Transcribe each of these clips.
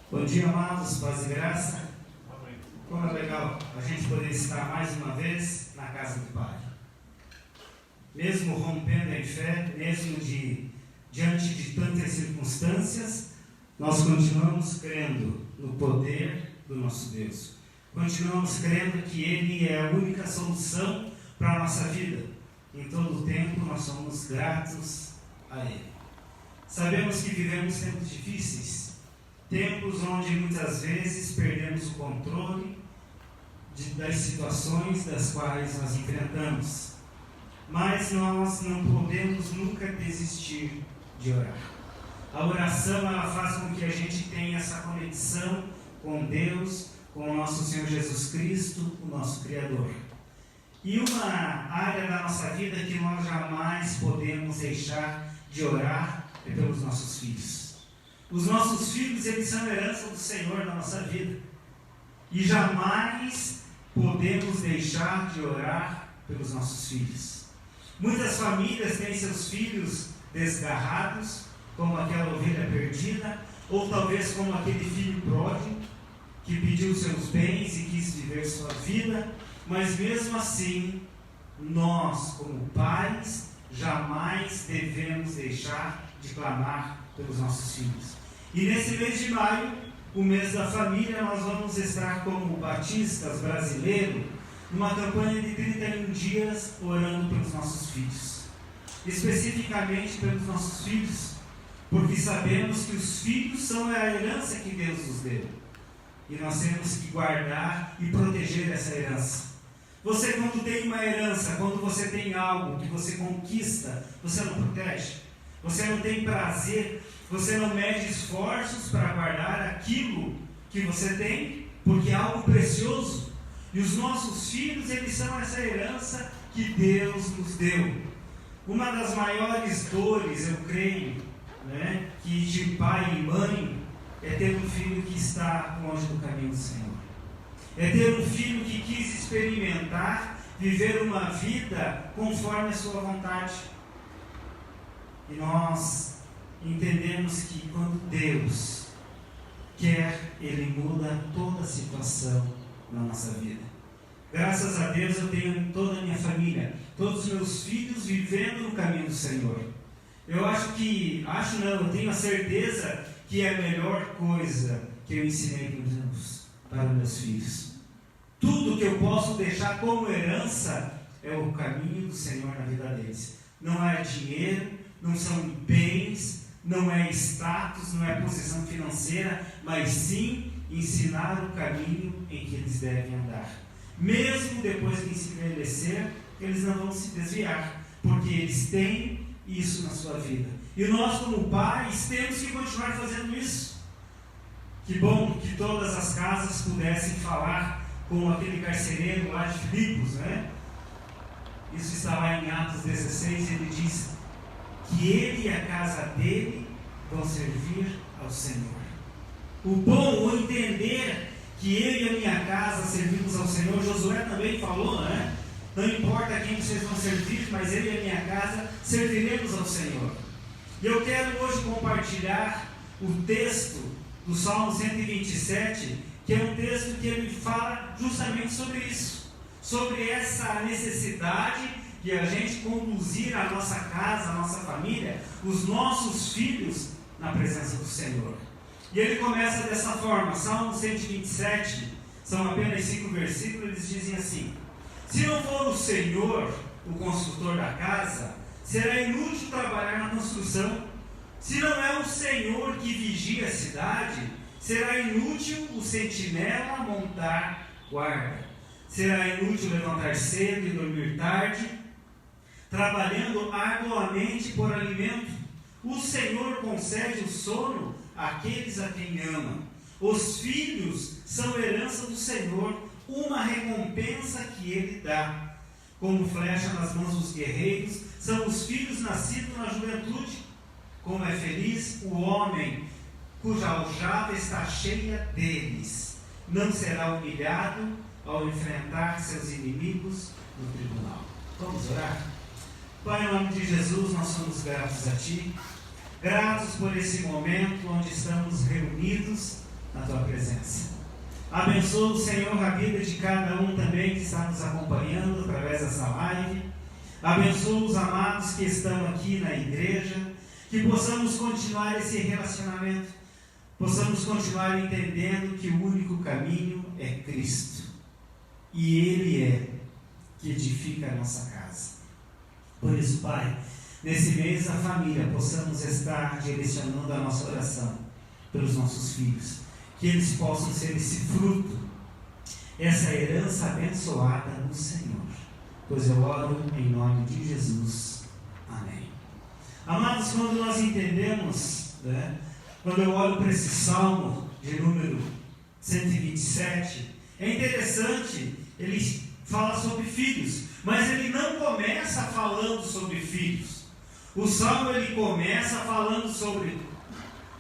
Bom dia, amados, paz e graça. Como é legal a gente poder estar mais uma vez na casa do Pai. Mesmo rompendo em fé, mesmo diante de tantas circunstâncias, nós continuamos crendo no poder do nosso Deus. Continuamos crendo que Ele é a única solução para a nossa vida. Em todo o tempo nós somos gratos a Ele. Sabemos que vivemos tempos difíceis, tempos onde muitas vezes perdemos o controle das situações das quais nós enfrentamos. Mas nós não podemos nunca desistir de orar. A oração, ela faz com que a gente tenha essa conexão com Deus, com o nosso Senhor Jesus Cristo, o nosso Criador. E uma área da nossa vida que nós jamais podemos deixar de orar é pelos nossos filhos. Os nossos filhos, eles são a herança do Senhor na nossa vida. E jamais podemos deixar de orar pelos nossos filhos. Muitas famílias têm seus filhos desgarrados, como aquela ovelha perdida, ou talvez como aquele filho pródigo, que pediu seus bens e quis viver sua vida, mas mesmo assim, nós, como pais, jamais devemos deixar de clamar pelos nossos filhos. E nesse mês de maio, o mês da família, nós vamos estar como batistas brasileiros, numa campanha de 31 dias, orando pelos nossos filhos. Especificamente pelos nossos filhos, porque sabemos que os filhos são a herança que Deus nos deu. E nós temos que guardar e proteger essa herança. Você, quando tem uma herança, quando você tem algo que você conquista, você não protege. Você não tem prazer, você não mede esforços para guardar aquilo que você tem, porque é algo precioso. E os nossos filhos, eles são essa herança que Deus nos deu. Uma das maiores dores, eu creio, que de pai e mãe, é ter um filho que está longe do caminho do Senhor. É ter um filho que quis experimentar, viver uma vida conforme a sua vontade. E nós entendemos que quando Deus quer, Ele muda toda a situação na nossa vida. Graças a Deus eu tenho toda a minha família, todos os meus filhos vivendo no caminho do Senhor. Eu eu tenho a certeza que é a melhor coisa que eu ensinei para os meus filhos. Tudo que eu posso deixar como herança é o caminho do Senhor na vida deles. Não é dinheiro, não são bens, não é status, não é posição financeira, mas sim ensinar o caminho em que eles devem andar. Mesmo depois que se envelhecer, eles não vão se desviar, porque eles têm isso na sua vida. E nós, como pais, temos que continuar fazendo isso. Que bom que todas as casas pudessem falar com aquele carcereiro lá de Filipos, Isso está lá em Atos 16, ele diz que ele e a casa dele vão servir ao Senhor. O entender que ele e a minha casa servimos ao Senhor, Josué também falou, Não importa a quem vocês vão servir, mas ele e a minha casa serviremos ao Senhor. E eu quero hoje compartilhar o texto do Salmo 127, que é um texto que ele fala justamente sobre isso, sobre essa necessidade de a gente conduzir a nossa casa, a nossa família, os nossos filhos na presença do Senhor. E ele começa dessa forma, Salmo 127, são apenas 5 versículos, eles dizem assim: se não for o Senhor o construtor da casa, será inútil trabalhar na construção. Se não é o Senhor que vigia a cidade, será inútil o sentinela montar guarda. Será inútil levantar cedo e dormir tarde, trabalhando arduamente por alimento. O Senhor concede o sono àqueles a quem ama. Os filhos são herança do Senhor, uma recompensa que Ele dá. Como flecha nas mãos dos guerreiros, são os filhos nascidos na juventude. Como é feliz o homem cuja aljava está cheia deles. Não será humilhado ao enfrentar seus inimigos no tribunal. Vamos orar? Pai, em nome de Jesus, nós somos gratos a Ti. Gratos por esse momento onde estamos reunidos na tua presença. Abençoa, Senhor, a vida de cada um também que está nos acompanhando através dessa live. Abençoa os amados que estão aqui na igreja, que possamos continuar esse relacionamento, possamos continuar entendendo que o único caminho é Cristo, e Ele é que edifica a nossa casa. Por isso, Pai, nesse mês da família, possamos estar direcionando a nossa oração pelos nossos filhos, que eles possam ser esse fruto, essa herança abençoada no Senhor, pois eu oro em nome de Jesus. Amém. Amados, quando nós entendemos, quando eu olho para esse salmo de número 127, é interessante, ele fala sobre filhos, mas ele não começa falando sobre filhos. O salmo ele começa falando sobre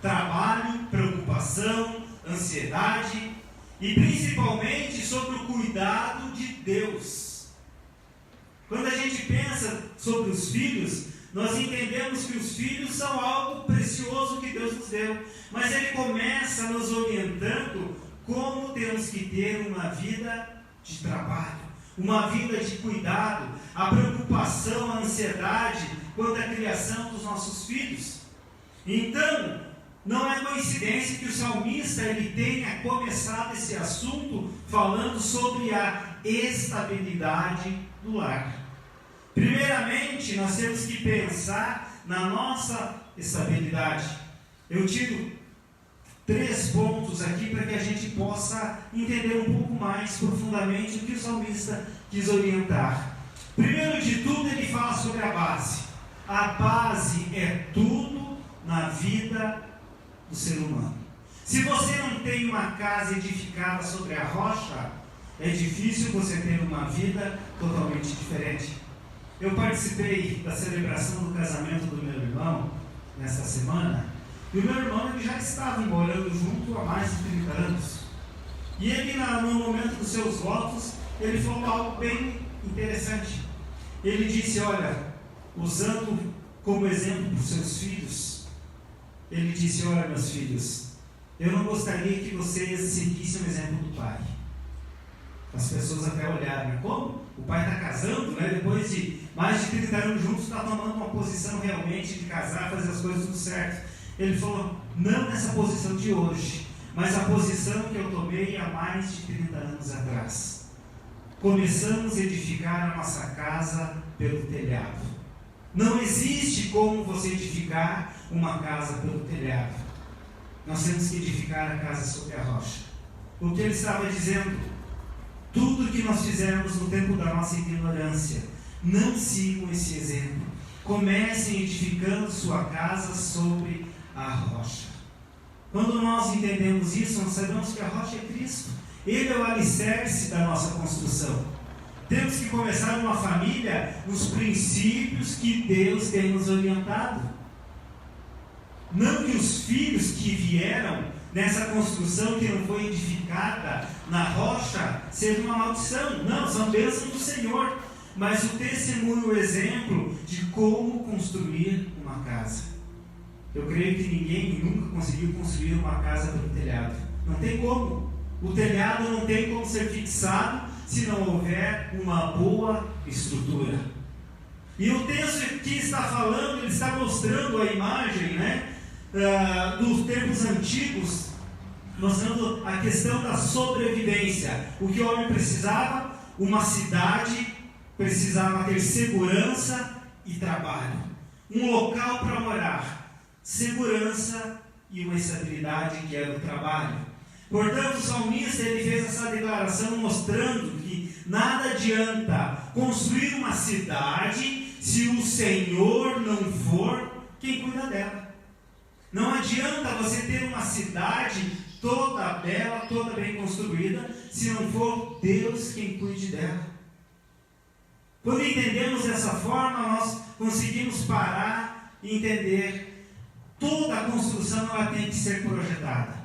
trabalho, preocupação, ansiedade e principalmente sobre o cuidado de Deus. Quando a gente pensa sobre os filhos, nós entendemos que os filhos são algo precioso que Deus nos deu, mas ele começa nos orientando como temos que ter uma vida de trabalho, uma vida de cuidado, a preocupação, a ansiedade quanto à criação dos nossos filhos. Então, não é coincidência que o salmista ele tenha começado esse assunto falando sobre a estabilidade do lar. Primeiramente, nós temos que pensar na nossa estabilidade. Eu tiro 3 pontos aqui para que a gente possa entender um pouco mais profundamente o que o salmista quis orientar. Primeiro de tudo, ele fala sobre a base. A base é tudo na vida do ser humano. Se você não tem uma casa edificada sobre a rocha, é difícil você ter uma vida totalmente diferente. Eu participei da celebração do casamento do meu irmão nesta semana, e o meu irmão ele já estava morando junto há mais de 30 anos. E ele, no momento dos seus votos, ele falou algo bem interessante. Ele disse, olha, usando como exemplo para os seus filhos, ele disse, olha meus filhos, eu não gostaria que vocês seguissem o exemplo do pai. As pessoas até olharam, né? Como? O pai está casando, né? Depois de mais de 30 anos juntos, está tomando uma posição realmente de casar, fazer as coisas tudo certo. Ele falou, não nessa posição de hoje, mas a posição que eu tomei há mais de 30 anos atrás. Começamos a edificar a nossa casa pelo telhado. Não existe como você edificar uma casa pelo telhado. Nós temos que edificar a casa sobre a rocha. O que ele estava dizendo? Tudo que nós fizemos no tempo da nossa ignorância, não sigam esse exemplo. Comecem edificando sua casa sobre a rocha. Quando nós entendemos isso, nós sabemos que a rocha é Cristo. Ele é o alicerce da nossa construção. Temos que começar uma família nos princípios que Deus tem nos orientado. Não que os filhos que vieram nessa construção que não foi edificada na rocha seja uma maldição. Não, são bênçãos do Senhor. Mas o testemunho, o exemplo de como construir uma casa. Eu creio que ninguém nunca conseguiu construir uma casa pelo telhado. Não tem como. O telhado não tem como ser fixado se não houver uma boa estrutura. E o texto que está falando, ele está mostrando a imagem, dos tempos antigos, mostrando a questão da sobrevivência. O que o homem precisava? Uma cidade precisava ter segurança e trabalho. Um local para morar, segurança e uma estabilidade que era o trabalho. Portanto, o salmista ele fez essa declaração mostrando que nada adianta construir uma cidade se o Senhor não for quem cuida dela. Não adianta você ter uma cidade toda bela, toda bem construída, se não for Deus quem cuide dela. Quando entendemos dessa forma, nós conseguimos parar e entender toda a construção ela tem que ser projetada.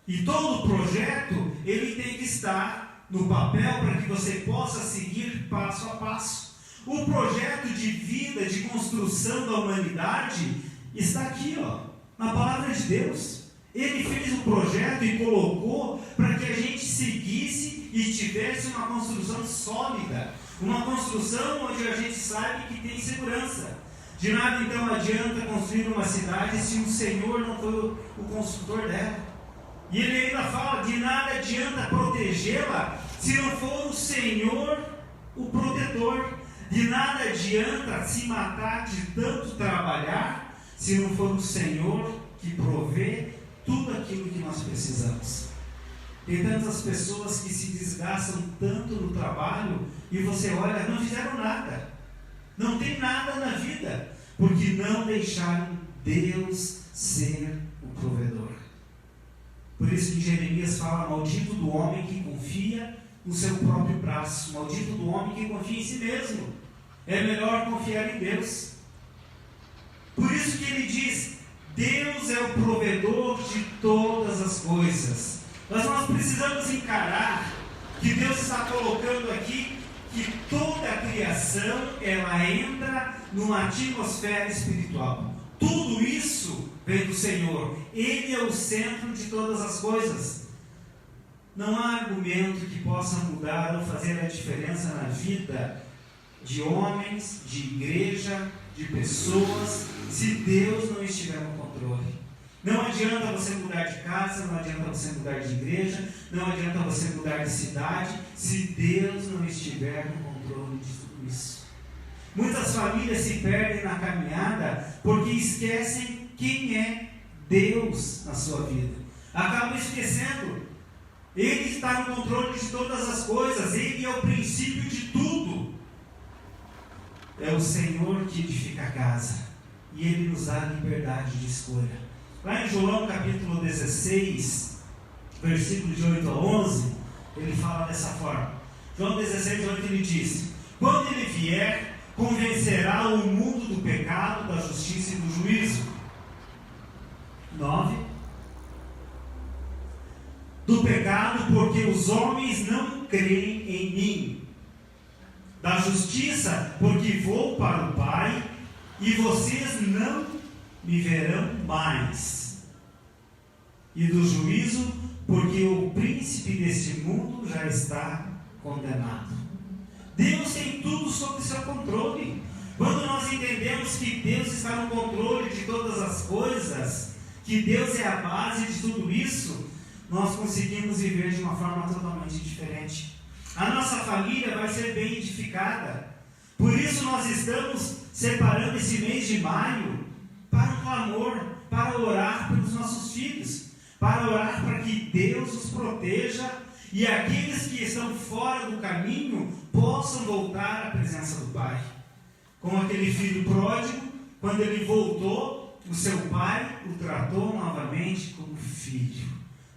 E todo projeto, ele tem que estar no papel para que você possa seguir passo a passo. O projeto de vida, de construção da humanidade, está aqui, na palavra de Deus. Ele fez o projeto e colocou para que a gente seguisse e tivesse uma construção sólida, uma construção onde a gente sabe que tem segurança. De nada então adianta construir uma cidade se o Senhor não for o construtor dela. E ele ainda fala, de nada adianta protegê-la se não for o Senhor o protetor. De nada adianta se matar de tanto trabalhar se não for o Senhor que provê tudo aquilo que nós precisamos. Tem tantas pessoas que se desgastam tanto no trabalho e você olha, não fizeram nada, não tem nada na vida, porque não deixaram Deus ser o provedor. Por isso que Jeremias fala, maldito do homem que confia no seu próprio braço, maldito do homem que confia em si mesmo. É melhor confiar em Deus. Por isso que ele diz, Deus é o provedor de todas as coisas. Mas nós precisamos encarar que Deus está colocando aqui que toda a criação, ela entra numa atmosfera espiritual. Tudo isso vem do Senhor. Ele é o centro de todas as coisas. Não há argumento que possa mudar ou fazer a diferença na vida de homens, de igreja, de pessoas, se Deus não estiver no controle. Não adianta você mudar de casa, não adianta você mudar de igreja, não adianta você mudar de cidade, se Deus não estiver no controle de tudo isso. Muitas famílias se perdem na caminhada porque esquecem quem é Deus na sua vida. Acabam esquecendo. Ele está no controle de todas as coisas, Ele é o princípio de tudo. É o Senhor que edifica a casa e Ele nos dá liberdade de escolha. Lá em João capítulo 16, versículo de 8 a 11, ele fala dessa forma. João 16, 8, ele diz: quando Ele vier, convencerá o mundo do pecado, da justiça e do juízo. 9. Do pecado, porque os homens não creem em mim. Da justiça, porque vou para o Pai, e vocês não me verão mais. E do juízo, porque o príncipe deste mundo já está condenado. Deus tem tudo sob seu controle. Quando nós entendemos que Deus está no controle de todas as coisas, que Deus é a base de tudo isso, nós conseguimos viver de uma forma totalmente diferente. A nossa família vai ser bem edificada. Por isso nós estamos separando esse mês de maio para o clamor, para orar pelos nossos filhos, para orar para que Deus os proteja e aqueles que estão fora do caminho possam voltar à presença do Pai. Como aquele filho pródigo, quando ele voltou, o seu pai o tratou novamente como filho,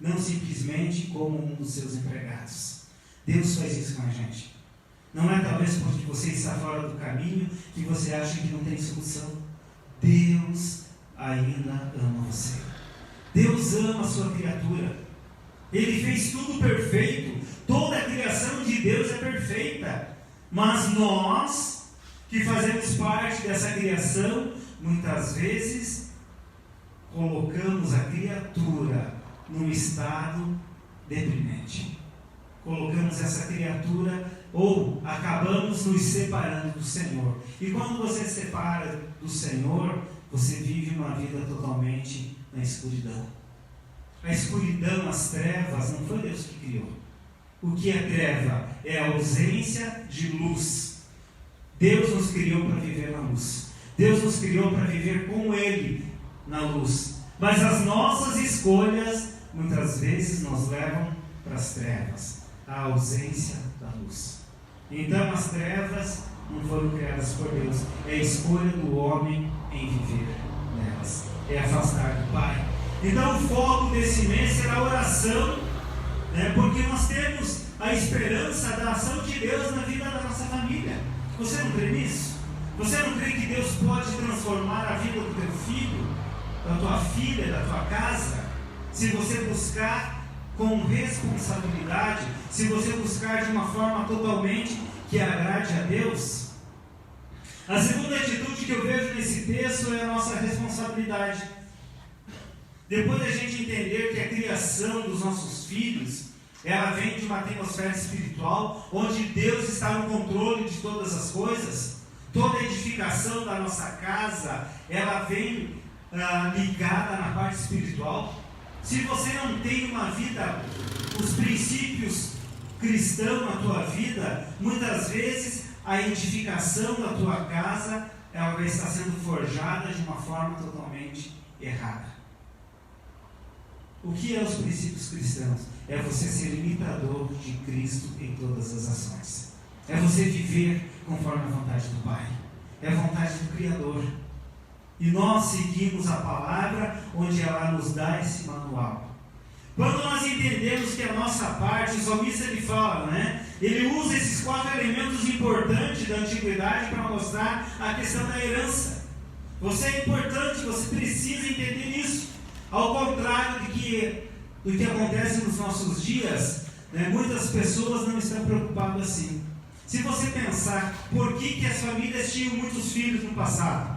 não simplesmente como um dos seus empregados. Deus faz isso com a gente. Não é talvez porque você está fora do caminho que você acha que não tem solução. Deus ainda ama você. Deus ama a sua criatura. Ele fez tudo perfeito. Toda a criação de Deus é perfeita. Mas nós, que fazemos parte dessa criação, muitas vezes colocamos a criatura num estado deprimente. Colocamos essa criatura ou acabamos nos separando do Senhor. E quando você se separa do Senhor, você vive uma vida totalmente na escuridão. A escuridão, as trevas, não foi Deus que criou. O que é treva? É a ausência de luz. Deus nos criou para viver na luz. Deus nos criou para viver com Ele na luz. Mas as nossas escolhas, muitas vezes, nos levam para as trevas. A ausência da luz. Então as trevas não foram criadas por Deus. É a escolha do homem em viver nelas. É afastar do Pai. Então o foco desse mês será a oração, porque nós temos a esperança da ação de Deus na vida da nossa família. Você não crê nisso? Você não crê que Deus pode transformar a vida do teu filho, da tua filha, da tua casa, se você buscar com responsabilidade, se você buscar de uma forma totalmente que agrade a Deus? A segunda atitude que eu vejo nesse texto é a nossa responsabilidade. Depois da gente entender que a criação dos nossos filhos, ela vem de uma atmosfera espiritual, onde Deus está no controle de todas as coisas, toda a edificação da nossa casa, ela vem ligada na parte espiritual. Se você não tem uma vida, os princípios cristãos na tua vida, muitas vezes a edificação da tua casa, ela vai estar sendo forjada de uma forma totalmente errada. O que é os princípios cristãos? É você ser imitador de Cristo em todas as ações. É você viver conforme a vontade do Pai. É a vontade do Criador. E nós seguimos a palavra onde ela nos dá esse manual. Quando nós entendemos que a nossa parte, o salmista ele fala, né? Ele usa esses 4 elementos importantes da antiguidade para mostrar a questão da herança. Você é importante, você precisa entender isso. Ao contrário do que acontece nos nossos dias, né? Muitas pessoas não estão preocupadas assim. Se você pensar, por que as famílias tinham muitos filhos no passado?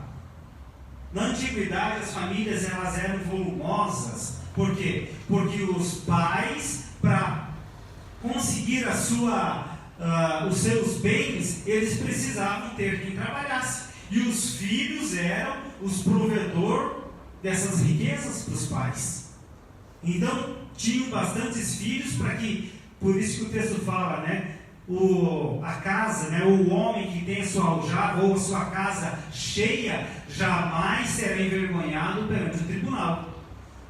Na antiguidade, as famílias elas eram volumosas. Por quê? Porque os pais, para conseguir os seus bens, eles precisavam ter quem trabalhasse. E os filhos eram os provedores dessas riquezas para os pais. Então, tinham bastantes filhos para que, por isso que o texto fala, né? A casa, né, o homem que tem a sua aljava ou a sua casa cheia, jamais será envergonhado perante o tribunal.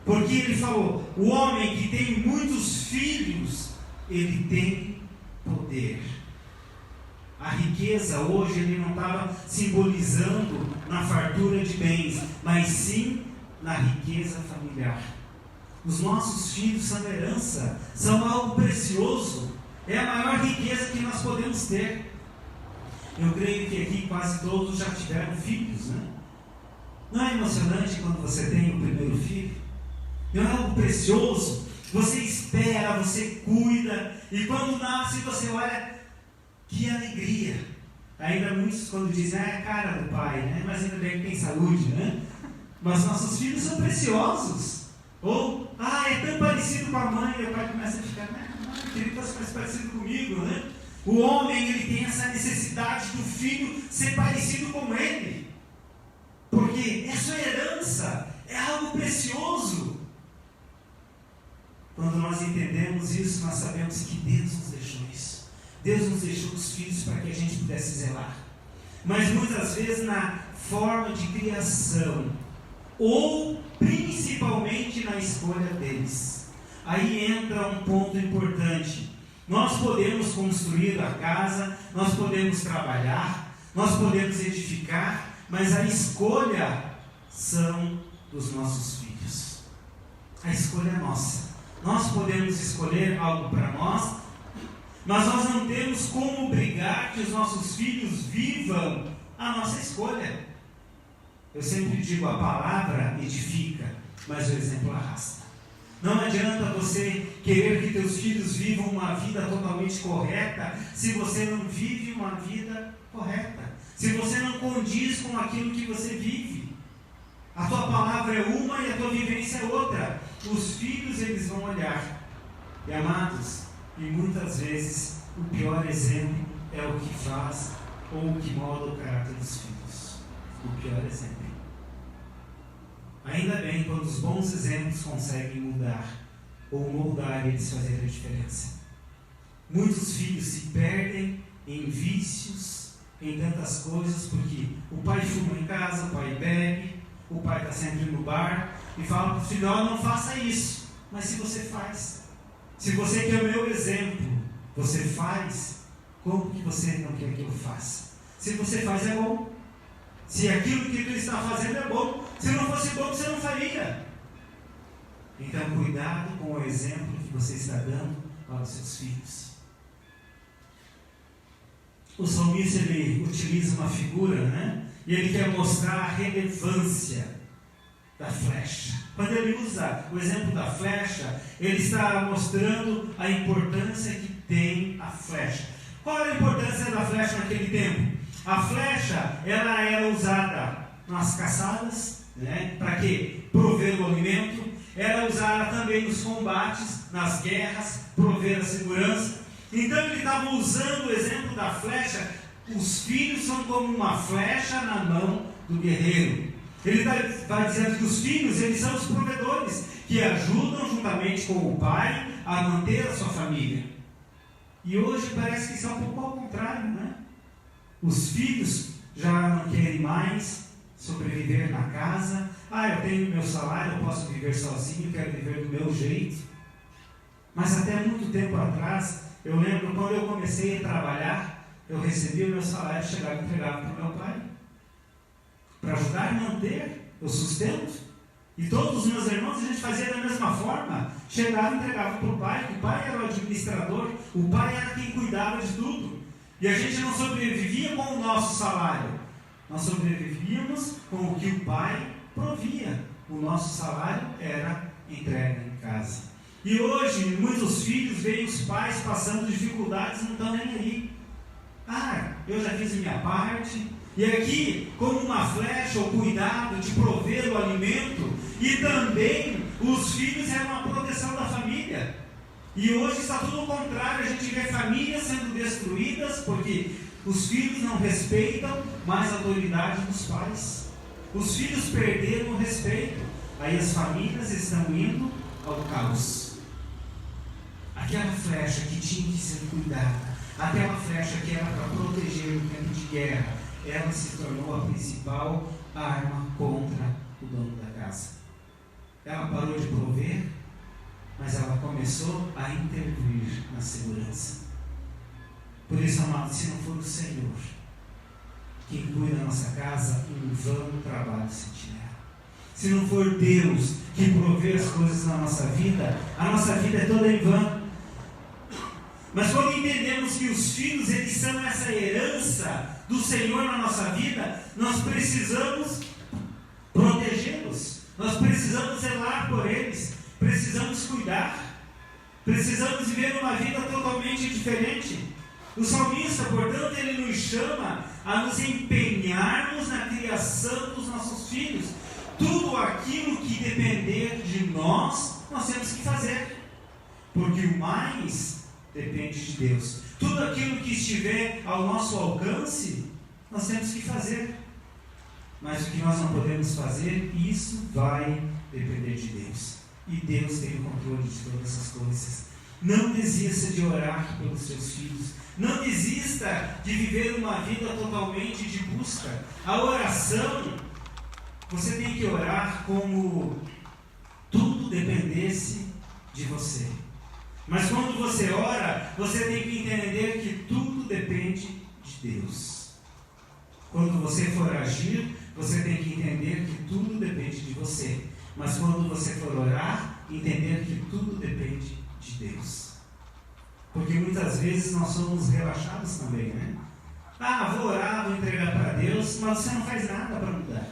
Porque ele falou, o homem que tem muitos filhos, ele tem poder. A riqueza hoje, ele não estava simbolizando na fartura de bens, mas sim na riqueza familiar. Os nossos filhos são herança, são algo precioso. É a maior riqueza que nós podemos ter. Eu creio que aqui quase todos já tiveram filhos, né? Não é emocionante quando você tem o primeiro filho? Não é algo precioso? Você espera, você cuida, e quando nasce você olha, que alegria. Ainda muitos quando dizem, é a cara do pai, né? Mas ainda bem que tem saúde, né? Mas nossos filhos são preciosos. Ou, é tão parecido com a mãe, e o pai começa a ficar, queria que fosse mais parecido comigo, né? O homem, ele tem essa necessidade do filho ser parecido com ele. Porque é sua herança, é algo precioso. Quando nós entendemos isso, nós sabemos que Deus nos deixou isso. Deus nos deixou os filhos para que a gente pudesse zelar. Mas muitas vezes na forma de criação, ou principalmente na escolha deles. Aí entra um ponto importante. Nós podemos construir a casa, nós podemos trabalhar, nós podemos edificar, mas a escolha são dos nossos filhos. A escolha é nossa. Nós podemos escolher algo para nós, mas nós não temos como obrigar que os nossos filhos vivam a nossa escolha. Eu sempre digo, a palavra edifica, mas o exemplo arrasta. Não adianta você querer que teus filhos vivam uma vida totalmente correta, se você não vive uma vida correta, se você não condiz com aquilo que você vive. A tua palavra é uma e a tua vivência é outra. Os filhos, eles vão olhar. E amados, e muitas vezes o pior exemplo é o que faz ou o que molda o caráter dos filhos. O pior exemplo. Ainda bem quando os bons exemplos conseguem mudar ou moldar eles fazer a diferença. Muitos filhos se perdem em vícios, em tantas coisas, porque o pai fuma em casa, o pai bebe, o pai está sempre no bar e fala para o filho, não faça isso. Mas se você faz, se você quer o meu exemplo, você faz, como que você não quer que eu faça? Se você faz é bom. Se aquilo que tu está fazendo é bom, se não fosse bom, você não faria. Então, cuidado com o exemplo que você está dando para os seus filhos. O salmista, ele utiliza uma figura, né? E ele quer mostrar a relevância da flecha. Quando ele usa o exemplo da flecha, ele está mostrando a importância que tem a flecha. Qual era a importância da flecha naquele tempo? A flecha, ela era usada nas caçadas, né? Para quê? Prover o alimento. era usada também nos combates, nas guerras, prover a segurança. Então ele estava usando o exemplo da flecha. Os filhos são como uma flecha na mão do guerreiro. Ele vai dizendo que os filhos, eles são os provedores, que ajudam juntamente com o pai a manter a sua família. E hoje parece que isso é um pouco ao contrário, né? Os filhos já não querem mais sobreviver na casa. Eu tenho meu salário, eu posso viver sozinho, quero viver do meu jeito. Mas até muito tempo atrás, eu lembro quando eu comecei a trabalhar, eu recebia o meu salário, chegava e entregava para o meu pai, para ajudar a manter o sustento. E todos os meus irmãos, a gente fazia da mesma forma, chegava e entregava para o pai, que o pai era o administrador, o pai era quem cuidava de tudo. E a gente não sobrevivia com o nosso salário, nós sobrevivíamos com o que o pai provia. O nosso salário era entregue em casa. E hoje, muitos filhos veem os pais passando dificuldades e não estão nem aí. Eu já fiz a minha parte. E aqui, como uma flecha, o cuidado de prover o alimento. E também, os filhos eram a proteção da família. E hoje está tudo ao contrário. A gente vê famílias sendo destruídas porque os filhos não respeitam mais a autoridade dos pais. Os filhos perderam o respeito. Aí as famílias estão indo ao caos. Aquela flecha que tinha que ser cuidada, aquela flecha que era para proteger no tempo de guerra, ela se tornou a principal arma contra o dono da casa. Ela parou de prover, mas ela começou a intervir na segurança. Por isso, amado, se não for o Senhor quem cuida da nossa casa, em vão trabalho sentirá. Se não for Deus que provê as coisas na nossa vida, a nossa vida é toda em vão. Mas quando entendemos que os filhos, eles são essa herança do Senhor na nossa vida, nós precisamos protegê-los, nós precisamos zelar por eles, precisamos cuidar, precisamos viver uma vida totalmente diferente. O salmista, portanto, ele nos chama a nos empenharmos na criação dos nossos filhos. Tudo aquilo que depender de nós, nós temos que fazer, porque o mais depende de Deus. Tudo aquilo que estiver ao nosso alcance, nós temos que fazer. Mas o que nós não podemos fazer, isso vai depender de Deus. E Deus tem o controle de todas essas coisas. Não desista de orar pelos seus filhos. Não desista de viver uma vida totalmente de busca. A oração, você tem que orar como tudo dependesse de você. Mas quando você ora, você tem que entender que tudo depende de Deus. Quando você for agir, você tem que entender que tudo depende de você. Mas quando você for orar, entender que tudo depende de Deus. Porque muitas vezes nós somos relaxados também, né? Vou orar, vou entregar para Deus, mas você não faz nada para mudar.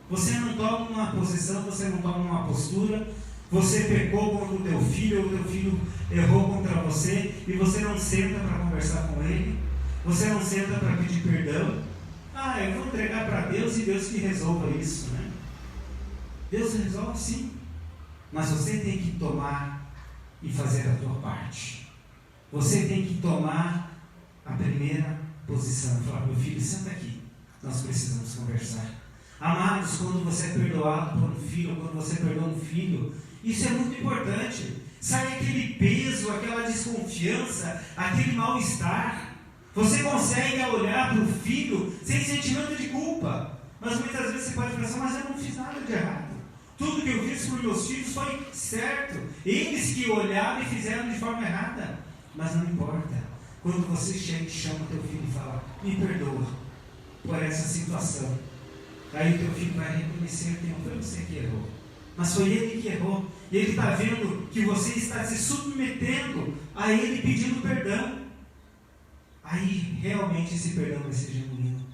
Você não toma uma posição, você não toma uma postura. Você pecou contra o teu filho, ou o teu filho errou contra você, e você não senta para conversar com ele, você não senta para pedir perdão. Eu vou entregar para Deus e Deus que resolva isso, né? Deus resolve sim, mas você tem que tomar e fazer a tua parte. Você tem que tomar a primeira posição e falar: meu filho, senta aqui, nós precisamos conversar. Amados, quando você é perdoado por um filho, quando você perdoa um filho, isso é muito importante. Sai aquele peso, aquela desconfiança, aquele mal-estar. Você consegue olhar para o filho sem sentimento de culpa. Mas muitas vezes você pode pensar: mas eu não fiz nada de errado. Tudo que eu fiz por meus filhos foi certo. Eles que olharam e fizeram de forma errada. Mas não importa. Quando você chega e chama teu filho e fala: me perdoa por essa situação. Aí o teu filho vai reconhecer que não foi você que errou, mas foi ele que errou. E ele está vendo que você está se submetendo a ele, pedindo perdão. Aí realmente esse perdão vai ser genuíno,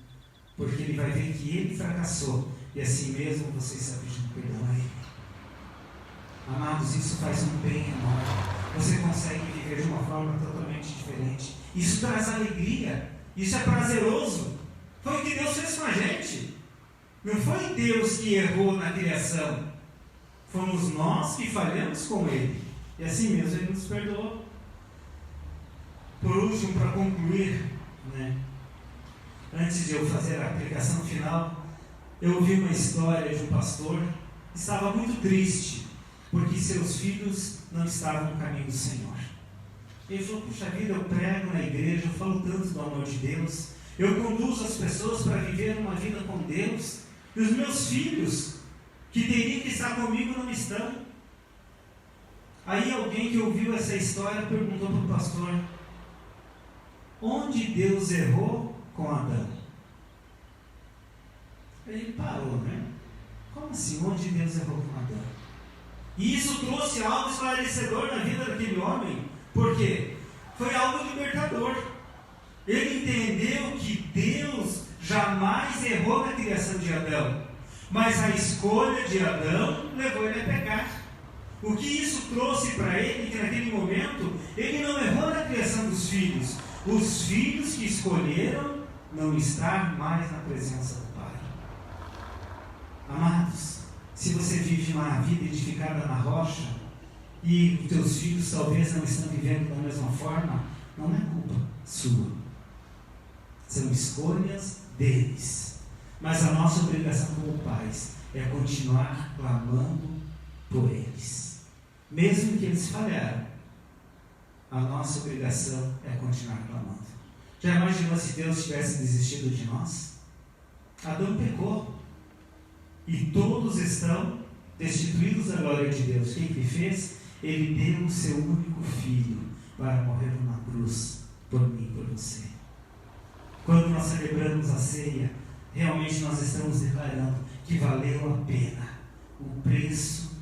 porque ele vai ver que ele fracassou e assim mesmo você está pedindo perdão a ele. Amados, isso faz um bem enorme. Você consegue viver de uma forma totalmente diferente. Isso traz alegria, isso é prazeroso. Foi o que Deus fez com a gente. Não foi Deus que errou na criação. Fomos nós que falhamos com Ele. E assim mesmo Ele nos perdoou. Por último, para concluir, antes de eu fazer a aplicação final, eu ouvi uma história de um pastor que estava muito triste, porque seus filhos não estavam no caminho do Senhor. Ele falou: puxa vida, eu prego na igreja, eu falo tanto do amor de Deus, eu conduzo as pessoas para viver uma vida com Deus, e os meus filhos, que teriam que estar comigo, não estão. Aí alguém que ouviu essa história perguntou para o pastor: onde Deus errou com Adão? Ele parou, Como assim, onde Deus errou com Adão? E isso trouxe algo esclarecedor na vida daquele homem. Por quê? Foi algo libertador. Ele entendeu que Deus jamais errou na criação de Adão, mas a escolha de Adão levou ele a pecar. O que isso trouxe para ele, que naquele momento ele não errou na criação dos filhos. Os filhos que escolheram não estar mais na presença do Pai. Amados, se você vive uma vida edificada na rocha e os teus filhos talvez não estão vivendo da mesma forma, não é culpa sua. São escolhas deles. Mas a nossa obrigação como pais é continuar clamando por eles. Mesmo que eles falharam, a nossa obrigação é continuar clamando. Já imaginou se Deus tivesse desistido de nós? Adão pecou. E todos estão destituídos da glória de Deus. Quem que fez? Ele deu o seu único filho para morrer numa cruz por mim e por você. Quando nós celebramos a ceia, realmente nós estamos declarando que valeu a pena o preço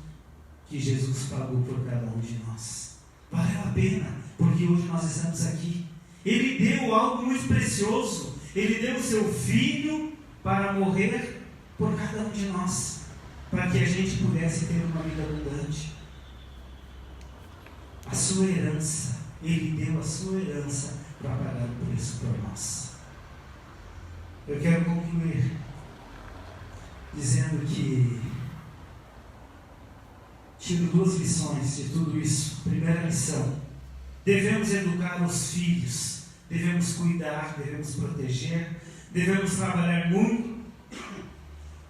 que Jesus pagou por cada um de nós. Valeu a pena, porque hoje nós estamos aqui. Ele deu algo muito precioso. Ele deu o seu filho para morrer por cada um de nós, para que a gente pudesse ter uma vida abundante. A sua herança, Ele deu a sua herança para pagar o preço por nós. Eu quero concluir dizendo que tiro 2 lições de tudo isso. Primeira lição: devemos educar os filhos, devemos cuidar, devemos proteger, devemos trabalhar muito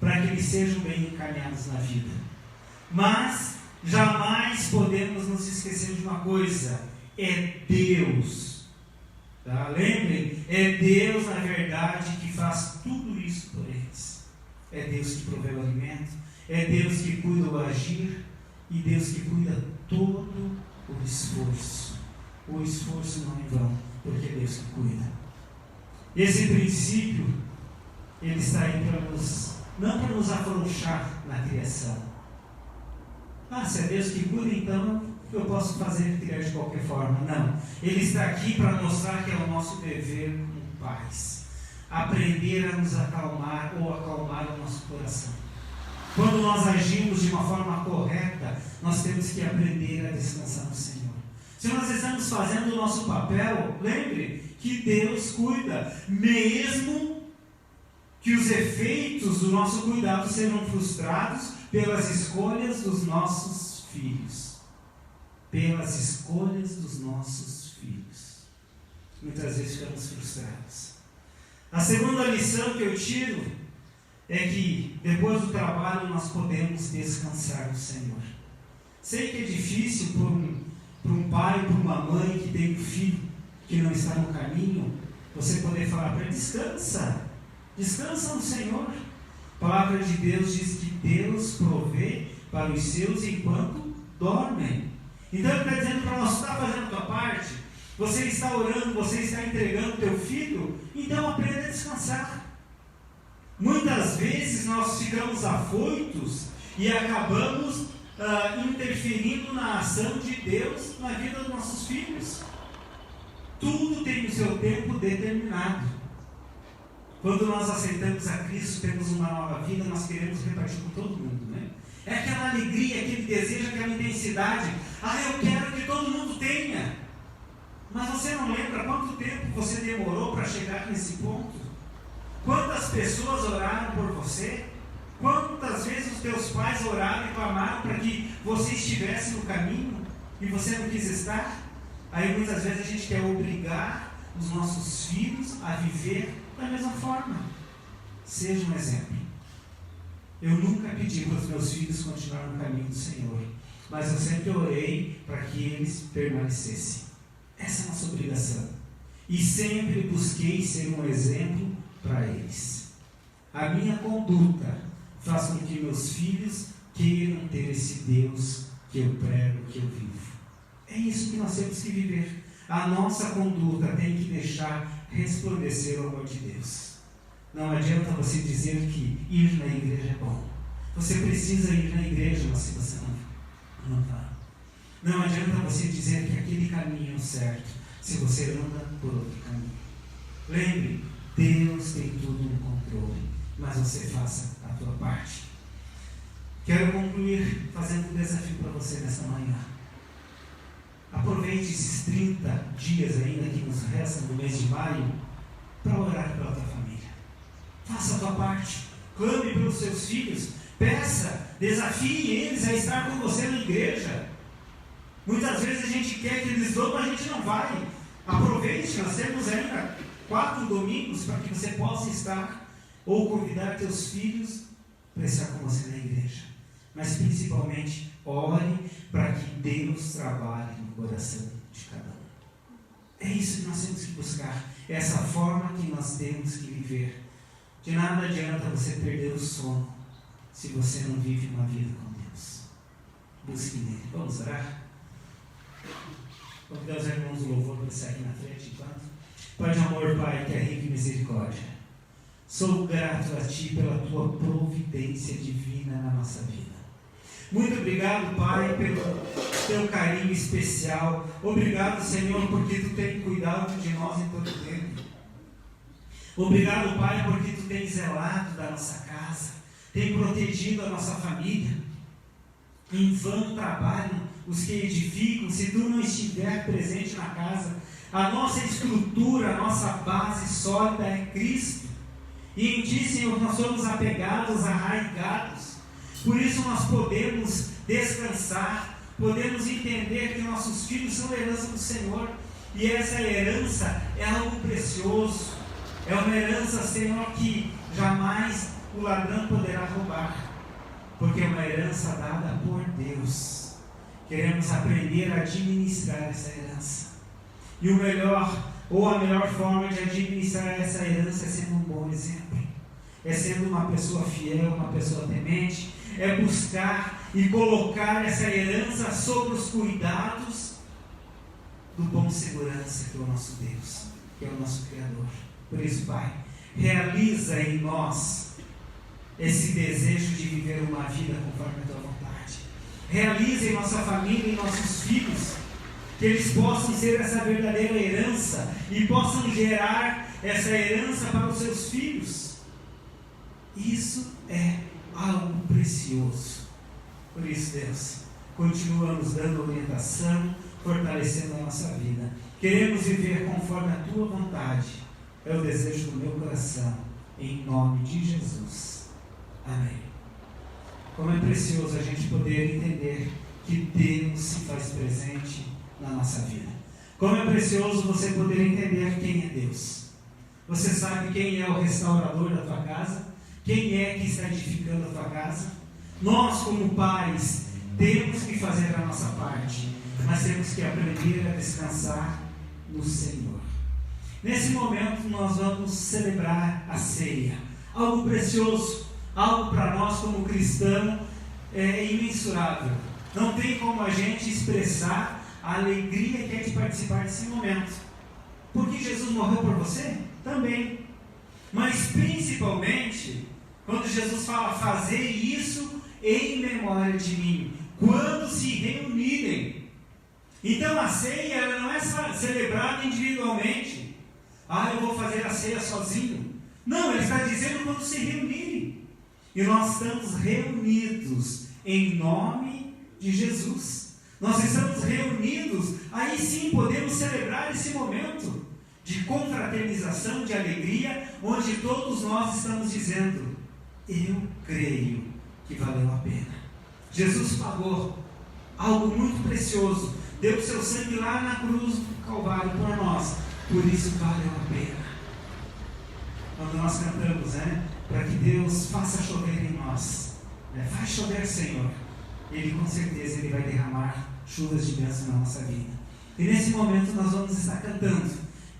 para que eles sejam bem encaminhados na vida. Mas jamais podemos nos esquecer de uma coisa: é Deus. Tá? Lembrem, é Deus na verdade que faz tudo isso por eles. É Deus que provê o alimento, é Deus que cuida o agir, e Deus que cuida todo o esforço. O esforço não é em vão, porque é Deus que cuida. Esse princípio, ele está aí para não para nos afrouxar na criação. Se é Deus que cuida, então eu posso fazer criar de qualquer forma. Não. Ele está aqui para mostrar que é o nosso dever como pais. Aprender a nos acalmar ou acalmar o nosso coração. Quando nós agimos de uma forma correta, nós temos que aprender a descansar no Senhor. Se nós estamos fazendo o nosso papel, lembre que Deus cuida, mesmo que os efeitos do nosso cuidado sejam frustrados pelas escolhas dos nossos filhos. Pelas escolhas dos nossos filhos. Muitas vezes ficamos frustrados. A segunda lição que eu tiro é que depois do trabalho nós podemos descansar no Senhor. Sei que é difícil para um pai, para uma mãe que tem um filho que não está no caminho, você poder falar para ele: descansa. Descansa no Senhor. A palavra de Deus diz que Deus provê para os seus enquanto dormem. Então ele está dizendo para nós: está fazendo a tua parte, você está orando, você está entregando o teu filho, então aprenda a descansar. Muitas vezes nós ficamos afoitos e acabamos interferindo na ação de Deus na vida dos nossos filhos. Tudo tem o seu tempo determinado. Quando nós aceitamos a Cristo, temos uma nova vida, nós queremos repartir com todo mundo, É aquela alegria, aquele desejo, aquela intensidade. Eu quero que todo mundo tenha. Mas você não lembra quanto tempo você demorou para chegar nesse ponto? Quantas pessoas oraram por você? Quanto quantas vezes os teus pais oraram e clamaram para que você estivesse no caminho e você não quis estar? Aí muitas vezes a gente quer obrigar os nossos filhos a viver da mesma forma. Seja um exemplo. Eu nunca pedi para os meus filhos continuar no caminho do Senhor, mas eu sempre orei para que eles permanecessem. Essa é a nossa obrigação. E sempre busquei ser um exemplo para eles. A minha conduta faz com que meus filhos queiram ter esse Deus que eu prego, que eu vivo. É isso que nós temos que viver. A nossa conduta tem que deixar resplandecer o amor de Deus. Não adianta você dizer que ir na igreja é bom. Você precisa ir na igreja, mas se você não vai. Não adianta você dizer que aquele caminho é o certo, se você anda por outro caminho. Lembre, Deus tem tudo no controle, mas você faça a tua parte. Quero concluir fazendo um desafio para você nessa manhã. Aproveite esses 30 dias ainda que nos restam no mês de maio para orar pela tua família. Faça a tua parte. Clame pelos seus filhos. Peça, desafie eles a estar com você na igreja. Muitas vezes a gente quer que eles vão, mas a gente não vai. Aproveite, nós temos ainda 4 domingos para que você possa estar ou convidar teus filhos para estar com você na igreja. Mas principalmente, ore para que Deus trabalhe no coração de cada um. É isso que nós temos que buscar. É essa forma que nós temos que viver. De nada adianta você perder o sono se você não vive uma vida com Deus. Busque nele. Vamos orar? Convidar os irmãos do louvor para estar aqui na frente enquanto. Pai de amor, Pai, que é rico em misericórdia, sou grato a Ti pela Tua providência divina na nossa vida. Muito obrigado, Pai, pelo Teu carinho especial. Obrigado, Senhor, porque Tu tem cuidado de nós em todo tempo. Obrigado, Pai, porque Tu tens zelado da nossa casa, tem protegido a nossa família. Em vão trabalham os que edificam, se Tu não estiver presente na casa. A nossa estrutura, a nossa base sólida é Cristo. E em Ti, Senhor, nós somos apegados, arraigados. Por isso nós podemos descansar, podemos entender que nossos filhos são herança do Senhor. E essa herança é algo precioso. É uma herança, Senhor, que jamais o ladrão poderá roubar. Porque é uma herança dada por Deus. Queremos aprender a administrar essa herança. E o melhor, ou a melhor forma de administrar essa herança é sendo um bom exemplo. É sendo uma pessoa fiel, uma pessoa temente. É buscar e colocar essa herança sobre os cuidados do bom segurança, que é o nosso Deus, que é o nosso Criador. Por isso, Pai, realiza em nós esse desejo de viver uma vida conforme a Tua vontade. Realiza em nossa família, em nossos filhos, que eles possam ser essa verdadeira herança e possam gerar essa herança para os seus filhos. Isso é algo precioso. Por isso, Deus, continua nos dando orientação, fortalecendo a nossa vida. Queremos viver conforme a Tua vontade. É o desejo do meu coração, em nome de Jesus. Amém. Como é precioso a gente poder entender que Deus se faz presente na nossa vida. Como é precioso você poder entender quem é Deus. Você sabe quem é o restaurador da tua casa? Quem é que está edificando a tua casa? Nós, como pais, temos que fazer a nossa parte, mas temos que aprender a descansar no Senhor. Nesse momento nós vamos celebrar a ceia. Algo precioso, algo para nós como cristão é imensurável. Não tem como a gente expressar a alegria que é de participar desse momento. Porque Jesus morreu por você? Também. Mas principalmente, quando Jesus fala, fazei isso em memória de mim, quando se reunirem. Então a ceia ela não é celebrada individualmente. Eu vou fazer a ceia sozinho. Não, ele está dizendo quando se reunirem. E nós estamos reunidos em nome de Jesus. Nós estamos reunidos, aí sim podemos celebrar esse momento de confraternização, de alegria, onde todos nós estamos dizendo, eu creio que valeu a pena. Jesus pagou algo muito precioso, deu o seu sangue lá na cruz do Calvário por nós, por isso valeu a pena. Quando nós cantamos, para que Deus faça chover em nós, faz chover, Senhor, Ele com certeza Ele vai derramar chuvas de bênção na nossa vida. E nesse momento nós vamos estar cantando.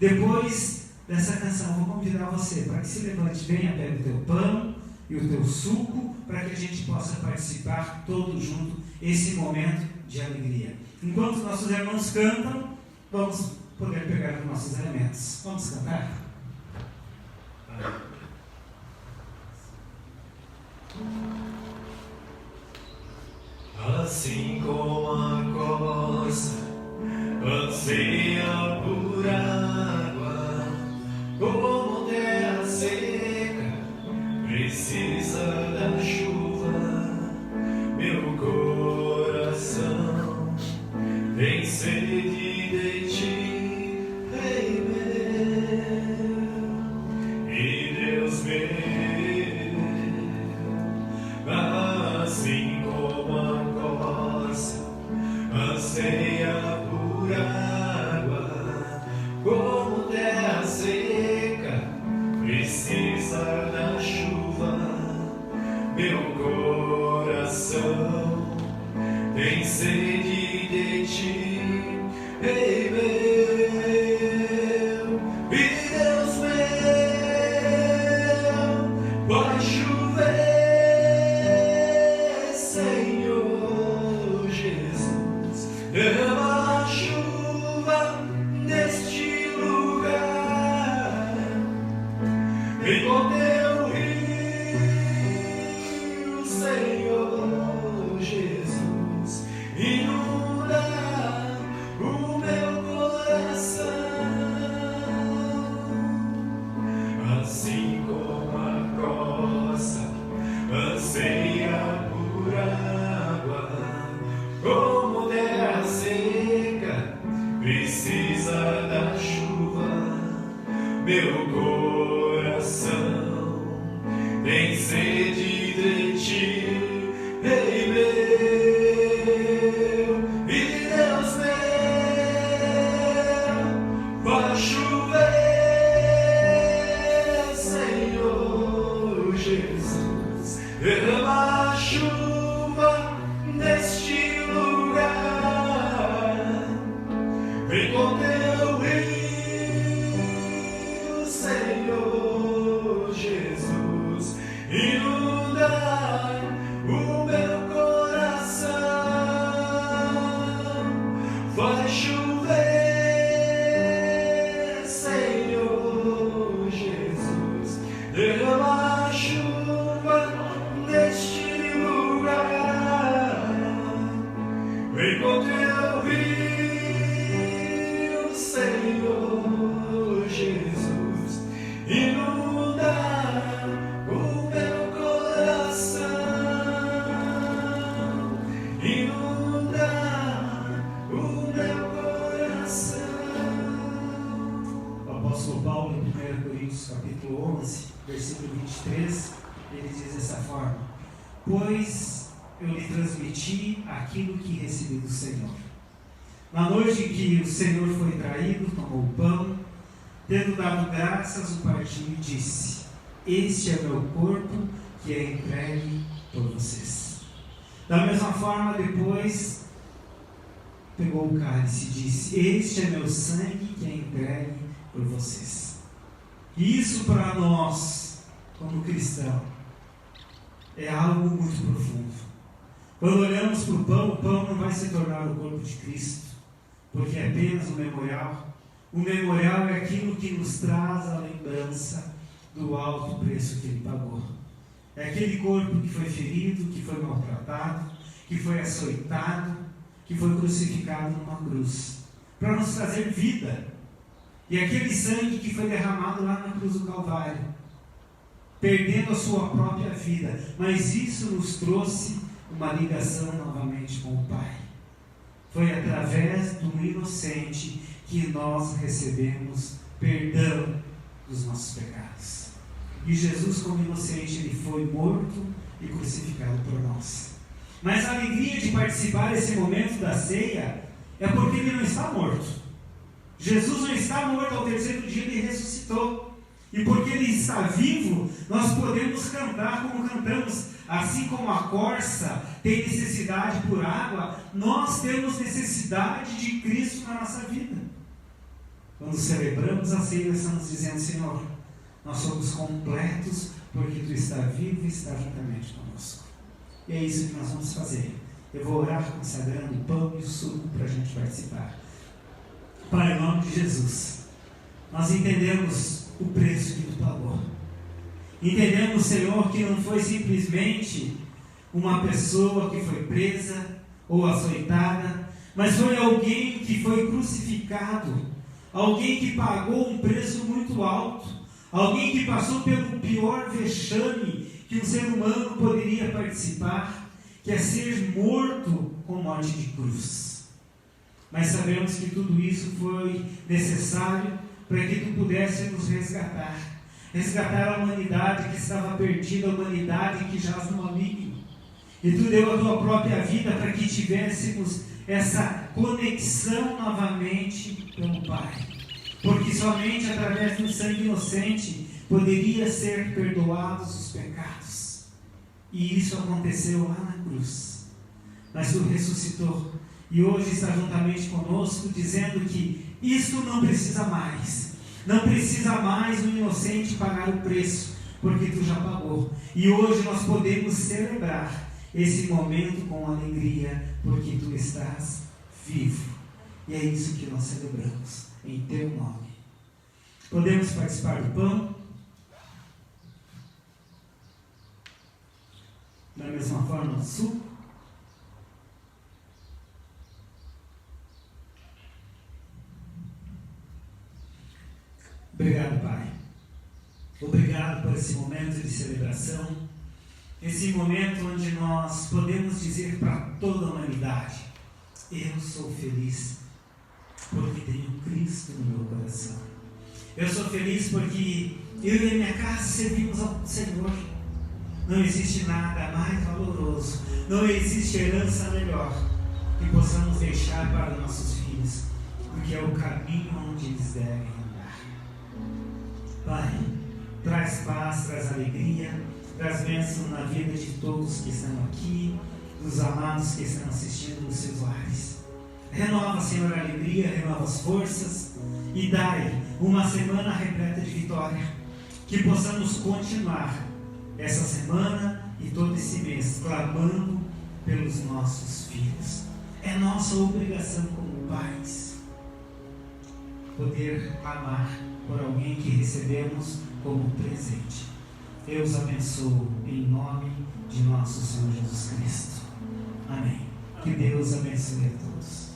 Depois dessa canção, vou convidar você para que se levante, venha, pegue o teu pão e o teu suco, para que a gente possa participar todos juntos esse momento de alegria. Enquanto nossos irmãos cantam, vamos poder pegar os nossos elementos. Vamos cantar? Assim como a costa anseia por água, como terra seca precisa da chuva, meu coração tem sede de ti, Rei meu e Deus meu. Assim como a costa anseia por água, como terra seca precisa da chuva, meu coração tem sede de ti, Rei meu e Deus meu. Pode chover, derrama a chuva neste lugar, vem com teu rio, Senhor Jesus, inunda o meu coração. Assim como a costa anseia por água, como terra seca precisa da chuva, meu coração tem sede de ti, Rei meu e Deus meu. Faz chover, Senhor Jesus, derrama a chuva neste lugar, vem com teu rio, Senhor Jesus, inunda o meu coração. Faz chover, Senhor Jesus, derrama a chuva neste lugar, vem com teu rio, Senhor Jesus, inunda o meu coração, inunda o meu coração. O apóstolo Paulo, em 1 Coríntios capítulo 11, versículo 23, ele diz dessa forma: pois eu lhe transmiti aquilo que recebi do Senhor. Na noite em que o Senhor foi traído, tomou o pão, tendo dado graças, o partiu e disse: este é meu corpo, que é entregue por vocês. Da mesma forma, depois pegou o cálice e disse: este é meu sangue, que é entregue por vocês. E isso para nós, como cristão, é algo muito profundo. Quando olhamos para o pão não vai se tornar o corpo de Cristo, porque é apenas um memorial. O memorial é aquilo que nos traz a lembrança do alto preço que Ele pagou. É aquele corpo que foi ferido, que foi maltratado, que foi açoitado, que foi crucificado numa cruz, para nos trazer vida. E aquele sangue que foi derramado lá na cruz do Calvário, perdendo a sua própria vida, mas isso nos trouxe uma ligação novamente com o Pai. Foi através do inocente que nós recebemos perdão dos nossos pecados. E Jesus, como inocente, Ele foi morto e crucificado por nós. Mas a alegria de participar desse momento da ceia é porque Ele não está morto. Jesus não está morto, ao terceiro dia Ele ressuscitou. E porque Ele está vivo, nós podemos cantar como cantamos. Assim como a corça tem necessidade por água, nós temos necessidade de Cristo na nossa vida. Quando celebramos a ceia, estamos dizendo: Senhor, nós somos completos porque Tu está vivo e está juntamente conosco. E é isso que nós vamos fazer. Eu vou orar consagrando o pão e o suco para a gente participar. Pai, em nome de Jesus, nós entendemos o preço que Tu pagou. Entendemos, Senhor, que não foi simplesmente uma pessoa que foi presa ou açoitada, mas foi alguém que foi crucificado, alguém que pagou um preço muito alto, alguém que passou pelo pior vexame que um ser humano poderia participar, que é ser morto com morte de cruz. Mas sabemos que tudo isso foi necessário para que Tu pudesse nos resgatar a humanidade que estava perdida, a humanidade que jaz no maligno. E Tu deu a Tua própria vida para que tivéssemos essa conexão novamente pelo Pai. Porque somente através do sangue inocente poderia ser perdoados os pecados. E isso aconteceu lá na cruz. Mas Tu ressuscitou e hoje está juntamente conosco, dizendo que isto não precisa mais. Não precisa mais o inocente pagar o preço, porque Tu já pagou. E hoje nós podemos celebrar esse momento com alegria, porque Tu estás vivo. E é isso que nós celebramos, em Teu nome. Podemos participar do pão? Da mesma forma, o suco? Obrigado, Pai. Obrigado por esse momento de celebração, esse momento onde nós podemos dizer para toda a humanidade: eu sou feliz porque tenho Cristo no meu coração. Eu sou feliz porque eu e a minha casa servimos ao Senhor. Não existe nada mais valoroso, não existe herança melhor que possamos deixar para nossos filhos, porque é o caminho onde eles devem andar. Pai, traz paz, traz alegria, traz bênção na vida de todos que estão aqui, dos amados que estão assistindo nos seus lares. Renova, Senhor, a alegria, renova as forças e dai uma semana repleta de vitória, que possamos continuar essa semana e todo esse mês clamando pelos nossos filhos. É nossa obrigação como pais poder clamar por alguém que recebemos como presente. Eu os abençoo em nome de nosso Senhor Jesus Cristo. Amém. Que Deus abençoe a todos.